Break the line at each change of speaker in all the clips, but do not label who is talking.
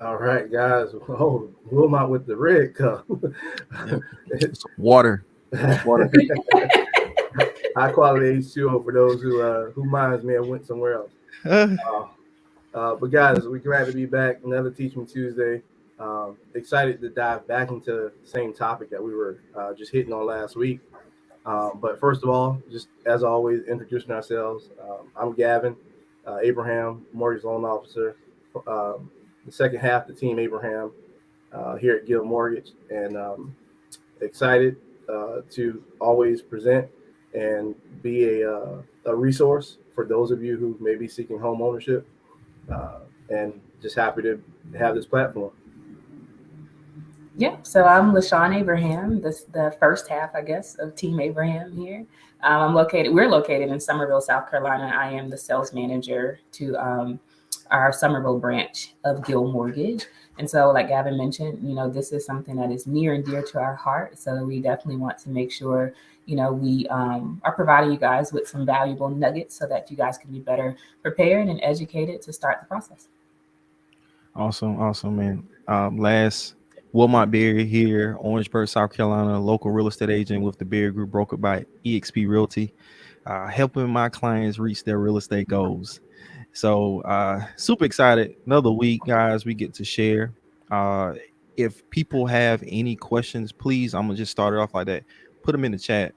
All right, guys. Oh, Wilmot with the red cup.
Yep. Some water. Water.
High quality H2O for those who minds may have went somewhere else. Uh, but guys, we're glad to be back. Another Teach Me Tuesday. Excited to dive back into the same topic that we were just hitting on last week. But first of all, just as always, introducing ourselves. I'm Gavin, Abraham, mortgage loan officer. Um, the second half, the team Abraham here at Guild Mortgage, and excited to always present and be a resource for those of you who may be seeking home ownership, and just happy to have this platform.
Yeah, so I'm LaShawn Abraham, the first half, I guess, of Team Abraham here. We're located in Summerville, South Carolina. I am the sales manager to our Summerville branch of Gill Mortgage. And so, like Gavin mentioned, this is something that is near and dear to our heart. So we definitely want to make sure, we are providing you guys with some valuable nuggets so that you guys can be better prepared and educated to start the process.
Awesome, man. Last Wilmot Berry here, Orangeburg, South Carolina, local real estate agent with the Berry Group, brokered by EXP Realty, helping my clients reach their real estate goals. So super excited. Another week, guys, we get to share. Uh, if people have any questions, please, I'm gonna just start it off like that. Put them in the chat.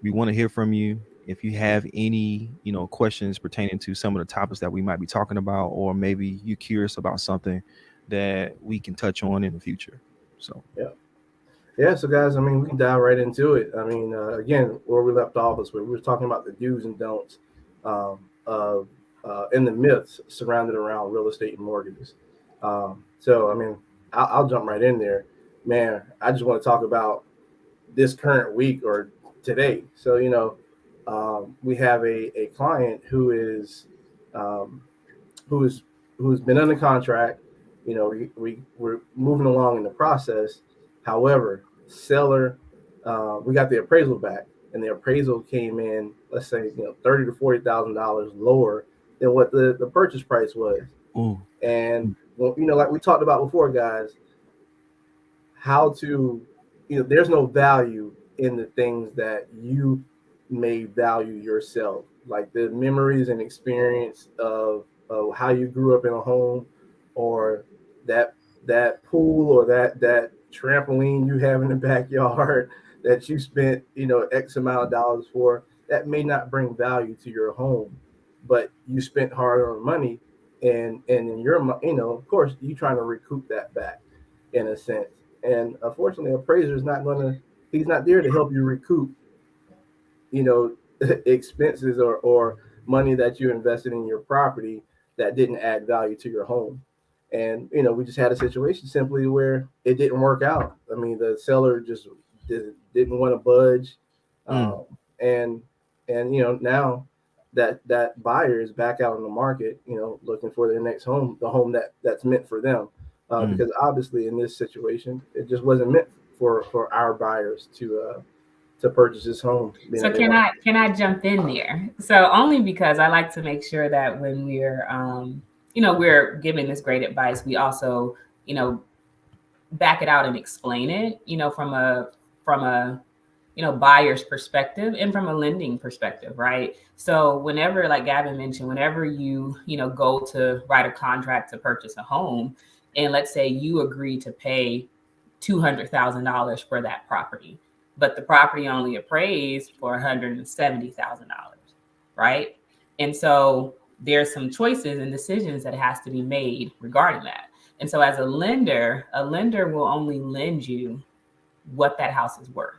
We want to hear from you. If you have any, questions pertaining to some of the topics that we might be talking about, or maybe you're curious about something that we can touch on in the future. So,
Yeah. Yeah, so guys, I mean, we can dive right into it. I mean, again, where we left off is where we were talking about the do's and don'ts of and the myths surrounded around real estate and mortgages. So, I mean, I'll jump right in there, man. I just want to talk about this current week or today. So, we have a client um, who is who's been under contract. We're moving along in the process. However, seller, we got the appraisal back, and the appraisal came in, let's say, $30,000 to $40,000 than what the purchase price was.
ooh,
And well, like we talked about before, guys, how to, there's no value in the things that you may value yourself, like the memories and experience of how you grew up in a home, or that that pool, or that trampoline you have in the backyard that you spent X amount of dollars for, that may not bring value to your home, but you spent hard-earned money, and in your of course you trying to recoup that back in a sense. And unfortunately, appraiser is not going to, he's not there to help you recoup, you know, expenses or money that you invested in your property that didn't add value to your home. And, we just had a situation simply where it didn't work out. I mean, the seller just didn't want to budge.
mm,
Um, and, now that buyer is back out on the market, looking for their next home, the home that's meant for them.
mm.
Because obviously in this situation, it just wasn't meant for our buyers to purchase this home.
So can I jump in there? So only because I like to make sure that when we're giving this great advice, we also, you know, back it out and explain it, from a buyer's perspective and from a lending perspective, right? So whenever, like Gavin mentioned, whenever you go to write a contract to purchase a home, and let's say you agree to pay $200,000 for that property, but the property only appraised for $170,000, right? And so there's some choices and decisions that has to be made regarding that. And so as a lender will only lend you what that house is worth.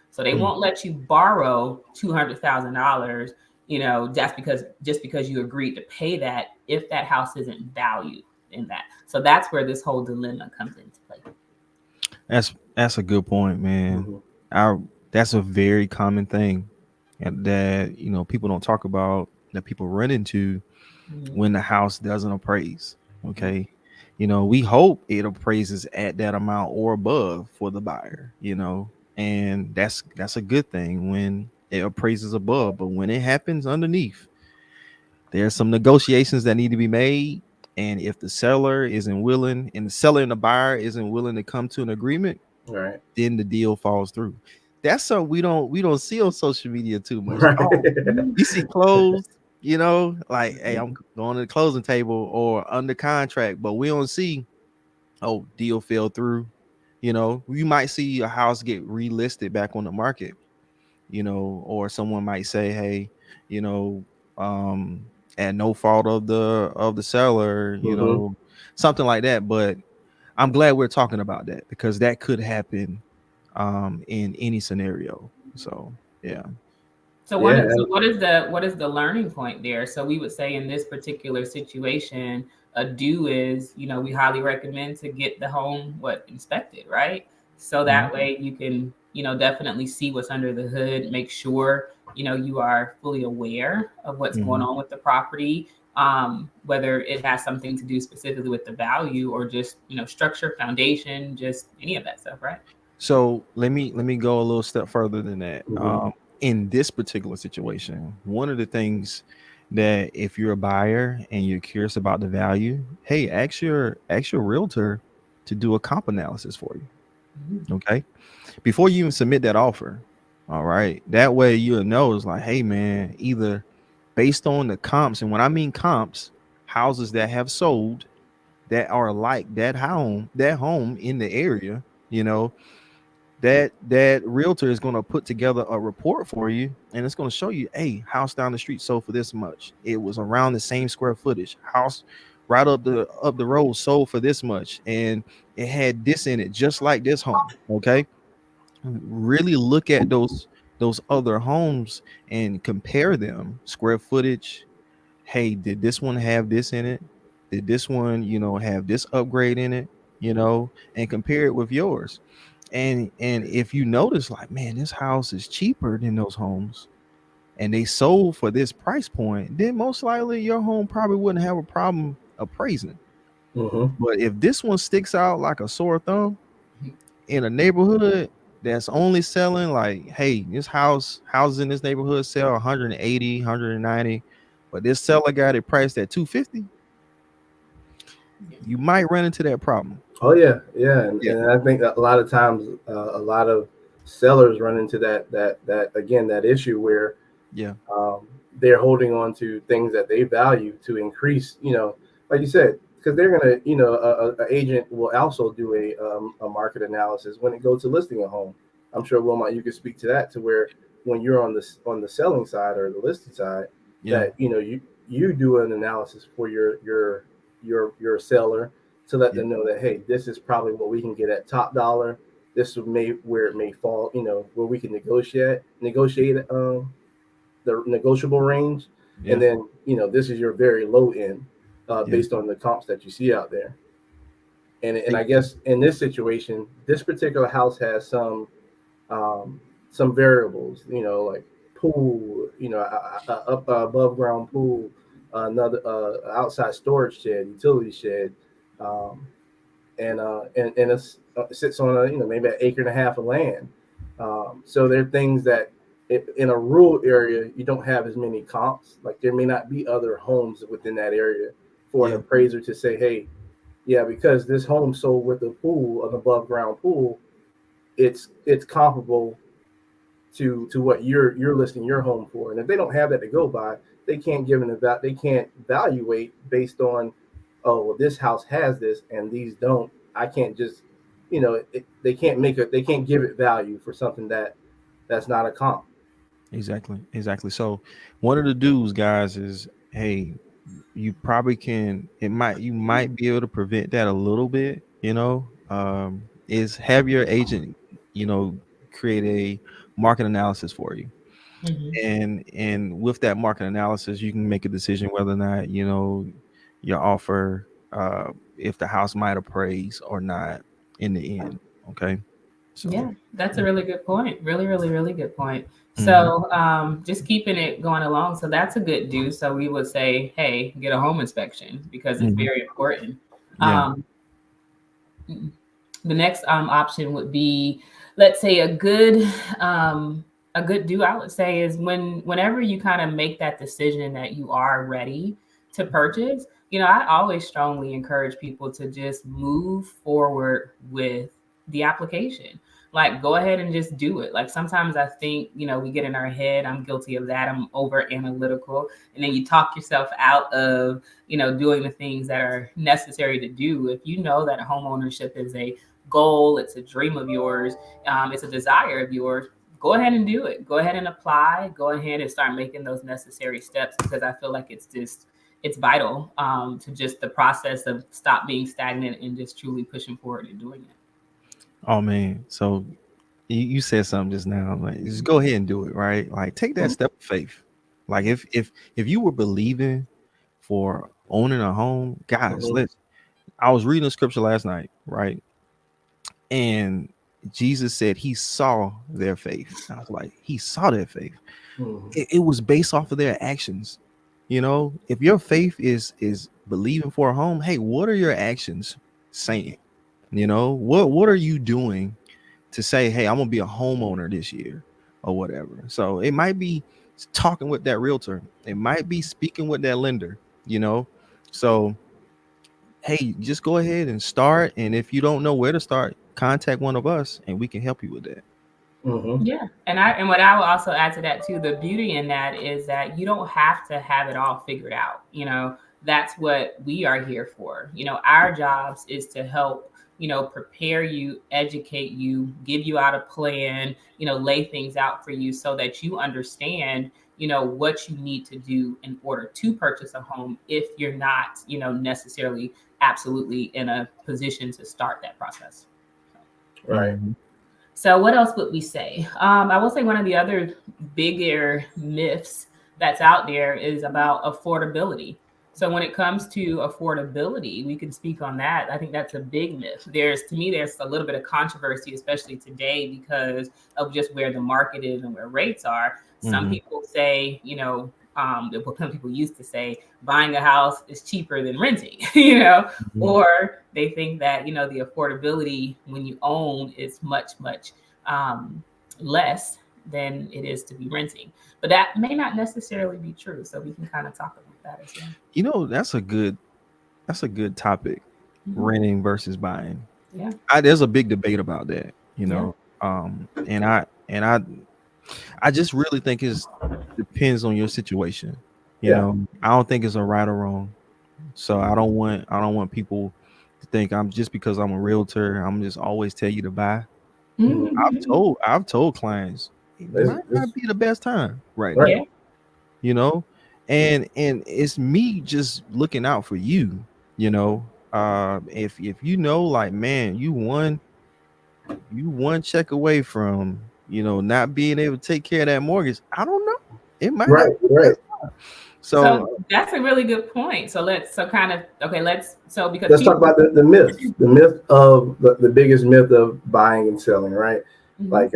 So they
Mm.
won't let you borrow $200,000, just because you agreed to pay that if that house isn't valued in that. So that's where this whole dilemma comes into play.
That's a good point, man.
Mm-hmm.
Our That's a very common thing, and that people don't talk about, that people run into
Mhm.
when the house doesn't appraise. Okay, we hope it appraises at that amount or above for the buyer. And that's a good thing when it appraises above. But when it happens underneath, there's some negotiations that need to be made. And if the seller isn't willing, and the seller and the buyer isn't willing to come to an agreement,
Right.
then the deal falls through. That's something we don't see on social media too much.
Right.
Oh, you see clothes, like, hey, I'm going to the closing table or under contract, but we don't see, oh, deal fell through. We might see a house get relisted back on the market, or someone might say, hey, you know, at no fault of the seller,
Hmm.
something like that. But I'm glad we're talking about that because that could happen in any scenario. So yeah.
So
Yeah.
what is the learning point there? So we would say in this particular situation, a do is, we highly recommend to get the home inspected, right? So that
Mhm.
way you can, definitely see what's under the hood, make sure, you are fully aware of what's going
Mhm.
on with the property, whether it has something to do specifically with the value or just, structure, foundation, just any of that stuff, right?
So let me go a little step further than that.
Hmm.
In this particular situation, one of the things that if you're a buyer and you're curious about the value, hey, ask your realtor to do a comp analysis for you.
Mhm.
Okay, before you even submit that offer. All right, that way you'll know it's like, hey man, either based on the comps, and when I mean comps, houses that have sold that are like that home in the area, that realtor is going to put together a report for you, and it's going to show you, hey, house down the street sold for this much, it was around the same square footage, house right up the road sold for this much, and it had this in it just like this home. Okay, really look at those other homes and compare them square footage. Hey, did this one have this in it? Did this one, have this upgrade in it? And compare it with yours. And if you notice, like, man, this house is cheaper than those homes, and they sold for this price point, then most likely your home probably wouldn't have a problem appraising.
Hmm.
But if this one sticks out like a sore thumb in a neighborhood that's only selling, like, hey, this houses in this neighborhood sell 180, 190, but this seller got it priced at 250, you might run into that problem.
Oh yeah, yeah, and,
Yeah.
and I think that a lot of times, a lot of sellers run into that again, that issue where
Yeah.
um, they're holding on to things that they value to increase, like you said, because they're gonna, a agent will also do a market analysis when it goes to listing a home. I'm sure, Wilmot, you could speak to that, to where when you're on the selling side or the listing side,
Yeah.
that you do an analysis for your seller, to let
Yeah.
them know that, hey, this is probably what we can get at top dollar. This may where it may fall, where we can negotiate the negotiable range, and
Yeah.
then this is your very low end,
Yeah.
based on the comps that you see out there. And
Hey,
I guess in this situation, this particular house has some variables, like pool, up above ground pool, another outside storage shed, utility shed, um, and it sits on maybe an acre and a half of land. So there are things that, in a rural area, you don't have as many comps. Like, there may not be other homes within that area for an
yeah,
appraiser to say, hey, yeah, because this home sold with a pool, an above ground pool, it's comparable to what you're listing your home for. And if they don't have that to go by, they can't give they can't evaluate based on, oh, well, this house has this and these don't. I can't just, they can't they can't give it value for something that's not a comp.
exactly. So one of the do's, guys, is, hey, you probably can, you might be able to prevent that a little bit, is have your agent, create a market analysis for you.
Mhm.
And with that market analysis, you can make a decision whether or not, your offer, if the house might appraise or not in the end. Okay. So
Yeah, that's a really good point. Really, really, really good point.
mhm.
So, just keeping it going along. So that's a good do. So we would say, hey, get a home inspection because it's
Mhm.
very important.
Yeah.
Um, the next option would be, let's say, a good do I would say is whenever you kind of make that decision that you are ready to purchase, I always strongly encourage people to just move forward with the application. Like, go ahead and just do it. Like, sometimes I think, we get in our head. I'm guilty of that. I'm over analytical. And then you talk yourself out of, doing the things that are necessary to do. If you know that home ownership is a goal, it's a dream of yours, it's a desire of yours, go ahead and do it. Go ahead and apply. Go ahead and start making those necessary steps, because I feel like it's vital, to just the process of stop being stagnant and just truly pushing forward and doing it.
Oh man, so you said something just now. Like, just go ahead and do it, right? Like, take that step of faith. Like, if you were believing for owning a home, guys,
Mhm.
let's. I was reading a scripture last night, right? And Jesus said he saw their faith. I was like, he saw their faith.
Mhm.
It was based off of their actions. If your faith is believing for a home, hey, what are your actions saying? What are you doing to say, hey, I'm gonna be a homeowner this year or whatever? So it might be talking with that realtor, it might be speaking with that lender, you know. So hey, just go ahead and start. And if you don't know where to start, contact one of us and we can help you with that.
Mhm.
Yeah. And what I will also add to that too, the beauty in that is that you don't have to have it all figured out. That's what we are here for. Our jobs is to help, prepare you, educate you, give you out a plan, lay things out for you so that you understand, what you need to do in order to purchase a home if you're not, necessarily absolutely in a position to start that process.
Right.
Mhm.
So, what else would we say? I will say one of the other bigger myths that's out there is about affordability. So, when it comes to affordability, we can speak on that. I think that's a big myth. To me, there's a little bit of controversy, especially today, because of just where the market is and where rates are. Some
Mhm.
people say, some people used to say buying a house is cheaper than renting,
Mhm.
or they think that the affordability when you own is much um, less than it is to be renting, but that may not necessarily be true, so we can kind of talk about that as well.
That's a good topic.
Mhm.
Renting versus buying.
Yeah.
There's a big debate about that,
Yeah.
and I just really think it depends on your situation.
Yeah.
I don't think it's a right or wrong. So I don't want people to think I'm just because I'm a realtor, I'm just always tell you to buy.
Mhm.
I've told clients it might not
It's
be the best time right
right.
now,
Yeah.
you know, and it's me just looking out for you, if like, man, you one check away from not being able to take care of that mortgage. I don't know, it might not
Right.
be the
Right.
best time.
So
So
that's a really good point. So let's so kind of okay. Because
Let's talk
people.
about the myths. The myth of the biggest myth of buying and selling. Right.
Mhm.
Like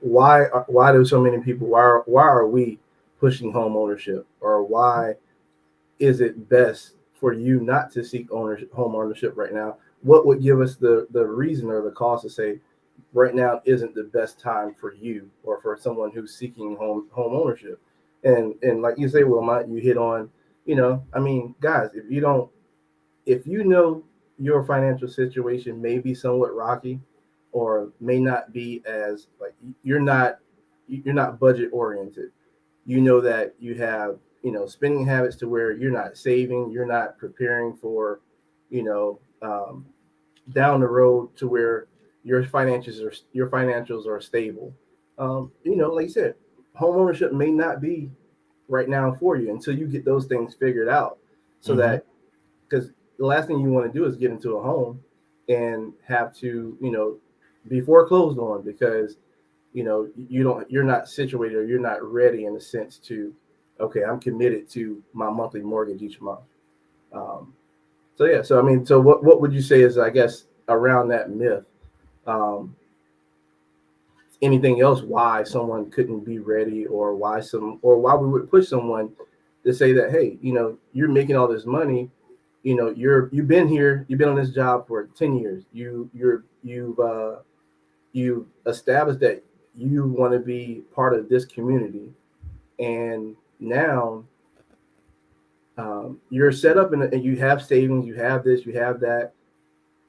why do so many people why are we pushing home ownership, or why is it best for you not to seek home ownership right now? What would give us the reason or the cause to say right now isn't the best time for you or for someone who's seeking home ownership? And like you say, Wilmot, you hit on, I mean, guys, if you know your financial situation may be somewhat rocky, or may not be as like you're not budget oriented. You know that you have spending habits to where you're not saving, you're not preparing for you know down the road to where your financials are stable. Like you said, home ownership may not be right now for you until you get those things figured out, so
mhm,
that because the last thing you want to do is get into a home and have to be foreclosed on because you're not situated, or you're not ready in a sense to, okay, I'm committed to my monthly mortgage each month. um, so yeah, so I mean, so what would you say is, I guess, around that myth? um, Anything else why someone couldn't be ready, or why we would push someone to say that, hey, you're making all this money, you've been on this job for 10 years, you've established that you want to be part of this community, and now you're set up and you have savings, you have this, you have that.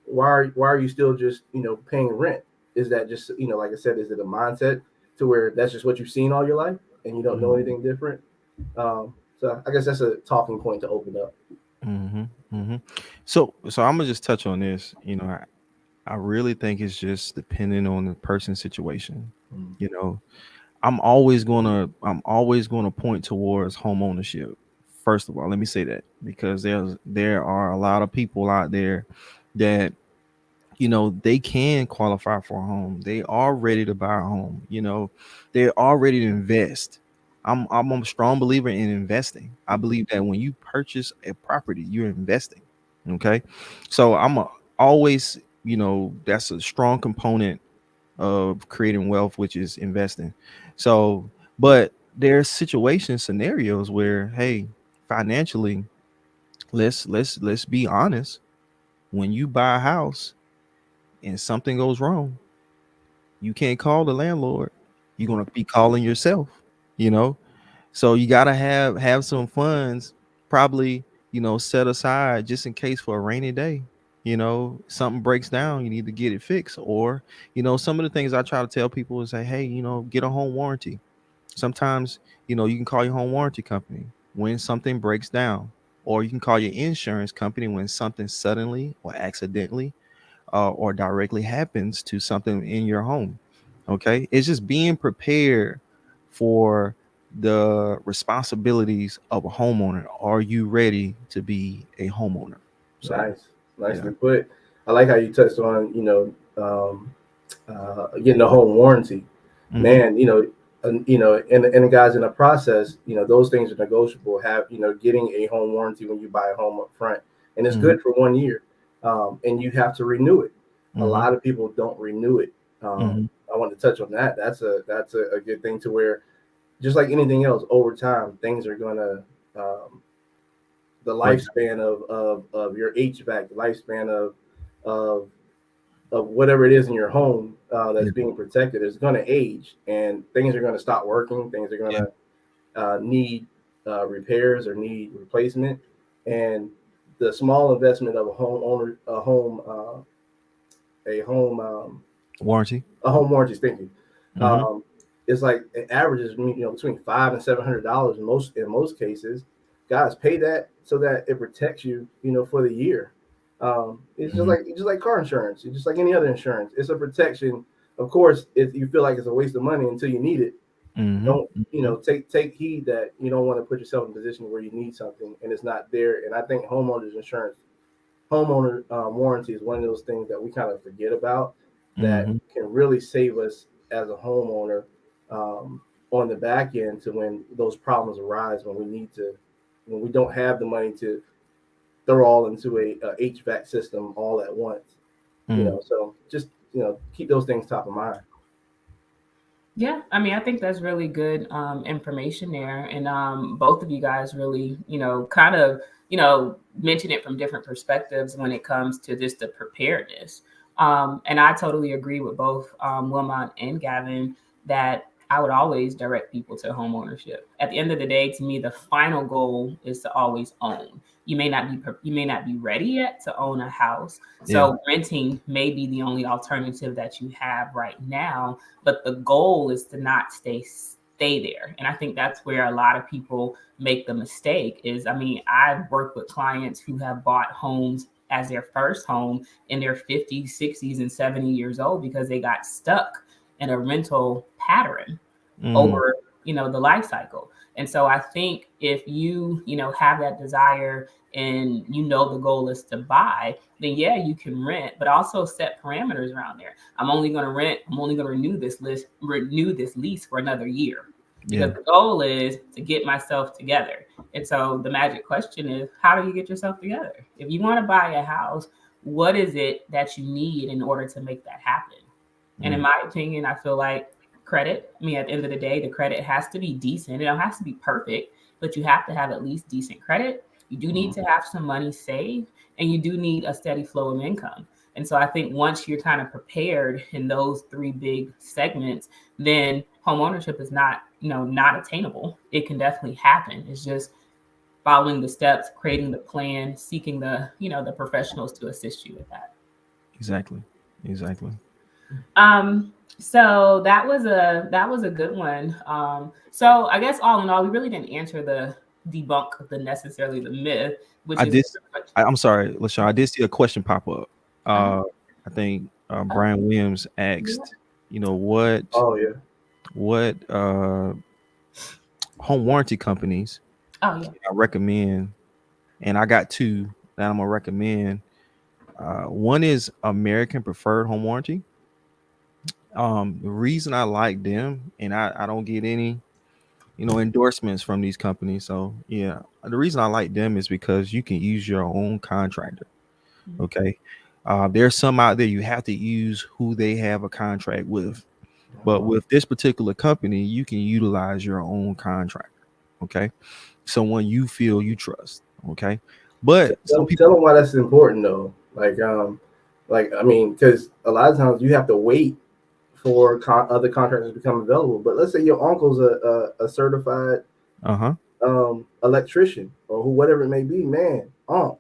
Why are you still just paying rent? Is that just like I said, is it a mindset to where that's just what you've seen all your life and you don't know
Mhm.
anything different? So I guess that's a talking point to open up.
Mhm. Mhm. So I'm gonna just touch on this. I really think it's just depending on the person's situation.
Mm.
You know, I'm always gonna point towards home ownership. First of all, let me say that because there are a lot of people out there that they can qualify for a home. They are ready to buy a home. They're all ready to invest. I'm a strong believer in investing. I believe that when you purchase a property, you're investing. Okay, so always that's a strong component of creating wealth, which is investing. So, but there's scenarios where, hey, financially, let's be honest. When you buy a house and something goes wrong, you can't call the landlord. You're gonna be calling yourself. You know, so you gotta have some funds, probably set aside just in case for a rainy day. Something breaks down, you need to get it fixed. Or some of the things I try to tell people is say, hey, get a home warranty. Sometimes you can call your home warranty company when something breaks down, or you can call your insurance company when something suddenly or accidentally or directly happens to something in your home. Okay. It's just being prepared for the responsibilities of a homeowner. Are you ready to be a homeowner? So,
Nice,
yeah.
nicely put. I like how you touched on getting a home warranty.
Mm-hmm.
Man, and the guys in the process, those things are negotiable. Have getting a home warranty when you buy a home up front, and it's
Mm-hmm.
good for 1 year, and you have to renew it. A
Mm-hmm.
lot of people don't renew it.
Mm-hmm.
I want to touch on that. That's a good thing to where, just like anything else, over time things are gonna the
Break
lifespan of your HVAC, the lifespan of of whatever it is in your home
down.
that's being protected is going to age, and things are going to stop working. Things are going
Yeah.
to need repairs or need replacement, and the small investment of a homeowner, a home
Warranty.
a home warranty. Thank you.
Mm-hmm.
Um, it's like it averages, between $500 and $700 in most cases. Guys, pay that so that it protects you, for the year. It's just
Mm-hmm.
like car insurance. It's just like any other insurance. It's a protection. Of course, if you feel like it's a waste of money until you need it,
Mm-hmm.
don't take heed that you don't want to put yourself in a position where you need something and it's not there. And I think homeowner warranty is one of those things that we kind of forget about that
Mm-hmm.
can really save us as a homeowner um, on the back end to when those problems arise when we don't have the money to throw all into a HVAC system all at once.
Mm-hmm.
So just keep those things top of mind.
Yeah, I mean, I think that's really good information there, and both of you guys really, kind of, mention it from different perspectives when it comes to just the preparedness. And I totally agree with both Wilmot and Gavin that I would always direct people to home ownership. At the end of the day, to me, the final goal is to always own. You may not be ready yet to own a house,
Yeah.
so renting may be the only alternative that you have right now, but the goal is to not stay there. And I think that's where a lot of people make the mistake is, I mean, I've worked with clients who have bought homes as their first home in their 50s, 60s, and 70 years old because they got stuck in a rental pattern
Mm-hmm.
over the life cycle. And so I think if you have that desire and the goal is to buy, then yeah, you can rent, but also set parameters around there. I'm only going to rent, I'm only going to renew this lease for another year, because
Yeah.
the goal is to get myself together. And so the magic question is, how do you get yourself together? If you want to buy a house, what is it that you need in order to make that happen? And in
Mm-hmm.
my opinion, I feel like credit. I mean, at the end of the day, the credit has to be decent. It don't have to be perfect, but you have to have at least decent credit. You do need to have some money saved, and you do need a steady flow of income. And so I think once you're kind of prepared in those three big segments, then home ownership is not attainable. It can definitely happen. It's just following the steps, creating the plan, seeking the, the professionals to assist you with that.
Exactly. Exactly.
So that was a good one. So I guess all in all, we really didn't answer the debunk the necessarily the myth, which
I
is
did.
pretty much.
I'm sorry, LaShawn. I did see a question pop up.
Uh-huh.
I think
Oh,
Brian Williams
yeah.
asked, what
Oh yeah.
what home warranty companies
Oh yeah.
can I recommend? And I got two that I'm gonna recommend. One is American Preferred Home Warranty. The reason I like them, and I don't get any, endorsements from these companies. So yeah, the reason I like them is because you can use your own contractor.
Mhm.
Okay. There's some out there you have to use who they have a contract with. But with this particular company, you can utilize your own contractor. Okay. Someone you feel you trust. Okay. But some
Tell
people,
them why that's important though. Like I mean, because a lot of times you have to wait for other contractors to become available. But let's say your uncle's a certified
uh-huh.
electrician or who whatever it may be, man.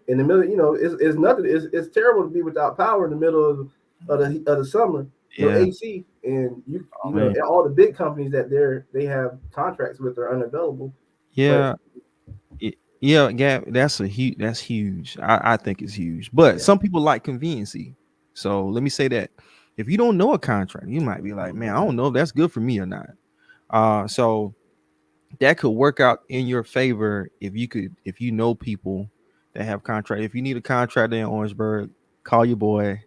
In the middle, it's nothing. It's terrible to be without power in the middle of the summer, no
Yeah.
AC, and
Oh man.
all the big companies that they have contracts with are unavailable. But
Yeah. Yeah, that's huge. I think it's huge. But
yeah,
some people like conveniency. So let me say that. If you don't know a contract, you might be like, man, I don't know if that's good for me or not. So that could work out in your favor if you know people that have contract. If you need a contractor in Orangeburg, call your boy.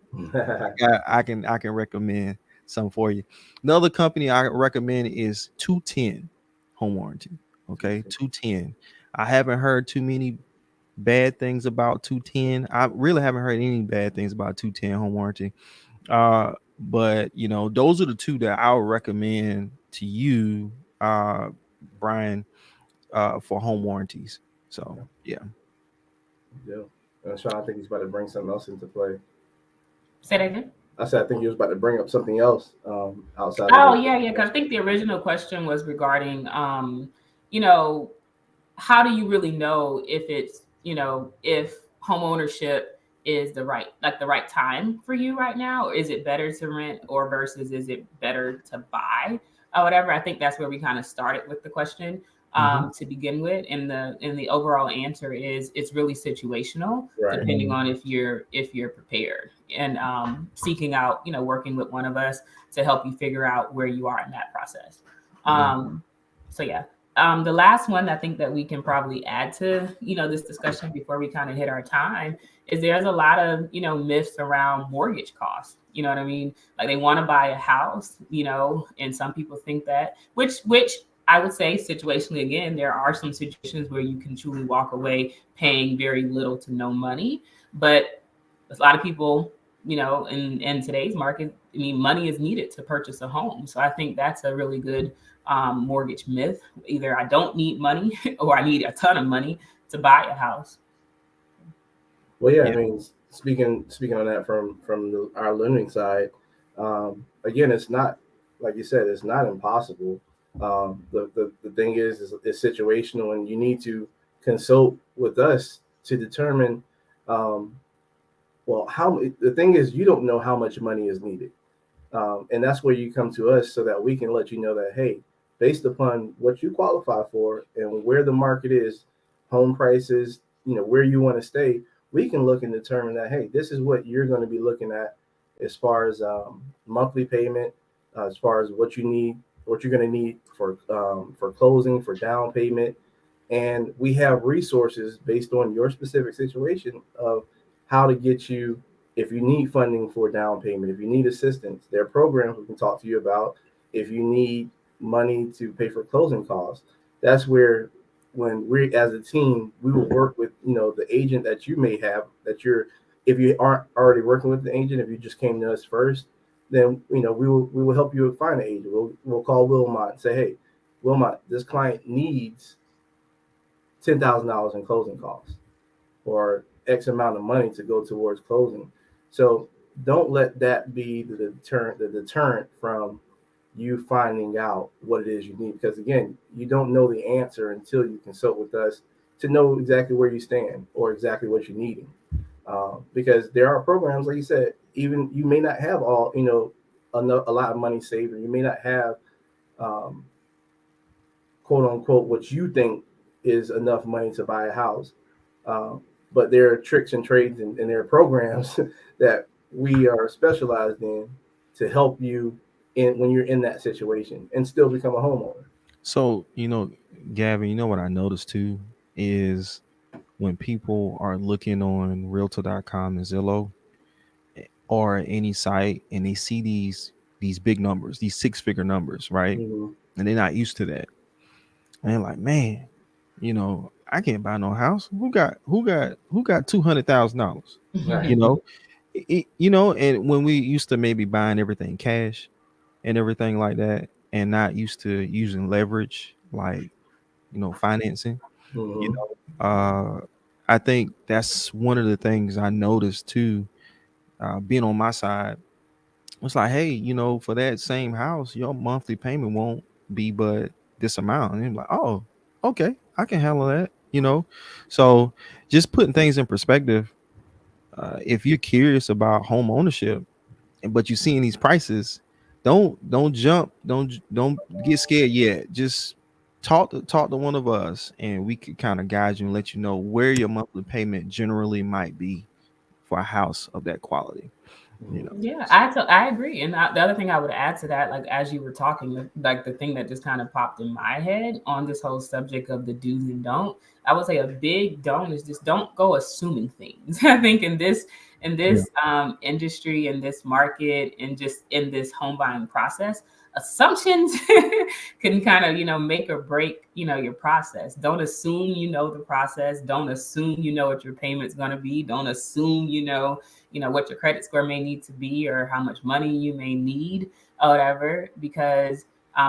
I can recommend some for you. Another company I recommend is 210 Home Warranty. Okay, 210. I haven't heard too many bad things about 210. I really haven't heard any bad things about 210 Home Warranty. But those are the two that I would recommend to you, Brian, for home warranties. So yeah.
yeah. And Sean, I think he's about to bring something else into play.
Say that again.
I said I think he was about to bring up something else outside of
Oh
the.
yeah, yeah. Because I think the original question was regarding, you know, how do you really know if it's, if home ownership is the right time for you right now, or is it better to rent, or versus is it better to buy or whatever? I think that's where we kind of started with the question,
Mhm.
to begin with, and the overall answer is it's really situational,
Right.
depending on if you're prepared, and seeking out, working with one of us to help you figure out where you are in that process.
Yeah.
So yeah. The last one I think that we can probably add to, this discussion before we kind of hit our time is there's a lot of, myths around mortgage costs. You know what I mean? Like they want to buy a house, and some people think that, which I would say situationally, again, there are some situations where you can truly walk away paying very little to no money, but a lot of people, in today's market, I mean, money is needed to purchase a home. So I think that's a really good mortgage myth. Either I don't need money or I need a ton of money to buy a house.
Well, yeah. I
Yeah.
mean, speaking on that from our lending side, again, it's not like you said, it's not impossible. The thing is it's situational, and you need to consult with us to determine. Um, well, how the thing is, you don't know how much money is needed. And that's where you come to us so that we can let you know that, hey, based upon what you qualify for and where the market is, home prices, where you want to stay, we can look and determine that, hey, this is what you're going to be looking at as far as monthly payment, as far as what you need, what you're going to need for closing, for down payment. And we have resources based on your specific situation of how to get you, if you need funding for down payment, if you need assistance, there are programs we can talk to you about. If you need money to pay for closing costs, that's where, when we as a team, we will work with the agent that you may have, that you're, if you aren't already working with the agent, if you just came to us first, then we will help you find an agent. We'll call Wilmot and say, hey, Wilmot, this client needs $10,000 in closing costs, or X amount of money to go towards closing. So don't let that be the deterrent from you finding out what it is you need. Because again, you don't know the answer until you consult with us to know exactly where you stand or exactly what you're needing. Because there are programs, like you said, even you may not have all, a lot of money saved, or you may not have, um, quote unquote, what you think is enough money to buy a house. Um, but there are tricks and trades, and there are programs that we are specialized in to help you in when you're in that situation and still become a homeowner.
So, Gavin, what I noticed too is when people are looking on realtor.com and Zillow or any site and they see these big numbers, these six-figure numbers, right?
Mm-hmm.
And they're not used to that. And they're like, man, I can't buy no house. Who got $200,000?
Right.
You know, and when we used to maybe buying everything cash and everything like that, and not used to using leverage like financing, you
Mm-hmm.
know, I think that's one of the things I noticed too, being on my side. It's like, hey, for that same house, your monthly payment won't be but this amount. And you're like, oh, okay, I can handle that. So just putting things in perspective. If you're curious about home ownership, but you're seeing these prices, don't jump, don't get scared yet. Just talk to one of us, and we could kind of guide you and let you know where your monthly payment generally might be for a house of that quality. You know.
Yeah, I agree. And the other thing I would add to that, like as you were talking, like the thing that just kind of popped in my head on this whole subject of the do's and don't, I would say a big don't is just don't go assuming things. I think in
Yeah.
this industry, in this market, and just in this home buying process, assumptions can kind of make or break your process. Don't assume you know the process. Don't assume you know what your payment's going to be. Don't assume what your credit score may need to be or how much money you may need or whatever, because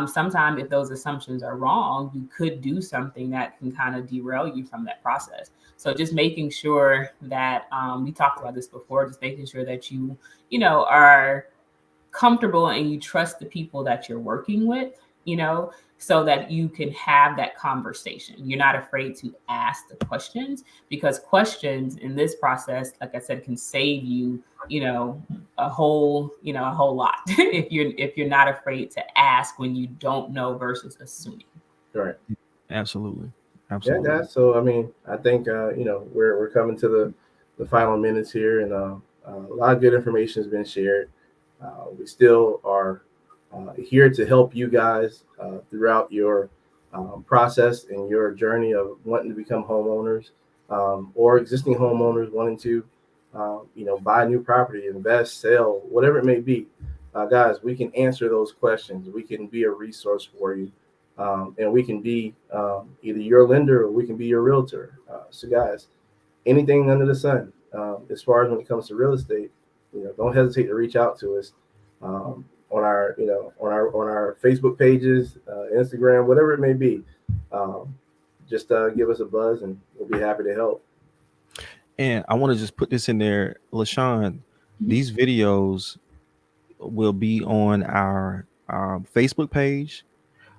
sometimes if those assumptions are wrong, you could do something that can kind of derail you from that process. So just making sure that we talked about this before, just making sure that are comfortable and you trust the people that you're working with, so that you can have that conversation. You're not afraid to ask the questions, because questions in this process, like I said, can save you, a whole lot if you're not afraid to ask when you don't know versus assuming.
Right.
Absolutely.
Yeah,
Absolutely.
guys. So I mean, I think we're coming to the final minutes here, and a lot of good information has been shared. We still are here to help you guys throughout your process and your journey of wanting to become homeowners, or existing homeowners wanting to, buy a new property, invest, sell, whatever it may be. Guys, we can answer those questions. We can be a resource for you, and we can be either your lender or we can be your realtor. So, guys, anything under the sun, as far as when it comes to real estate, don't hesitate to reach out to us, on our, on our Facebook pages, Instagram, whatever it may be. Um, just give us a buzz, and we'll be happy to help.
And I want to just put this in there, LaShawn.
Mhm.
These videos will be on our Facebook page.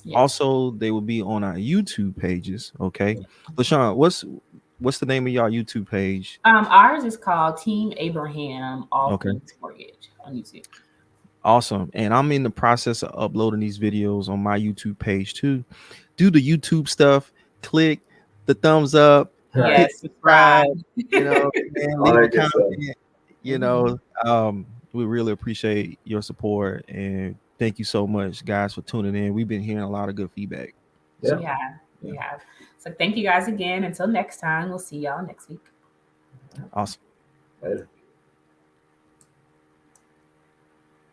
Yes.
Also, they will be on our YouTube pages. Okay, LaShawn, what's the name of y'all YouTube page?
Ours is called Team Abraham All
Okay,
Things Mortgage on YouTube.
awesome. And I'm in the process of uploading these videos on my YouTube page too. Do the YouTube stuff. Click the thumbs up.
Right.
Hit
Yes, subscribe.
subscribe. And
All
leave a
that good stuff.
comment. You
Mhm.
know, we really appreciate your support, and thank you so much, guys, for tuning in. We've been hearing a lot of good feedback.
Yeah.
We
So,
have.
yeah,
We have. So thank you guys again. Until next time, we'll see y'all next week.
awesome.
Later.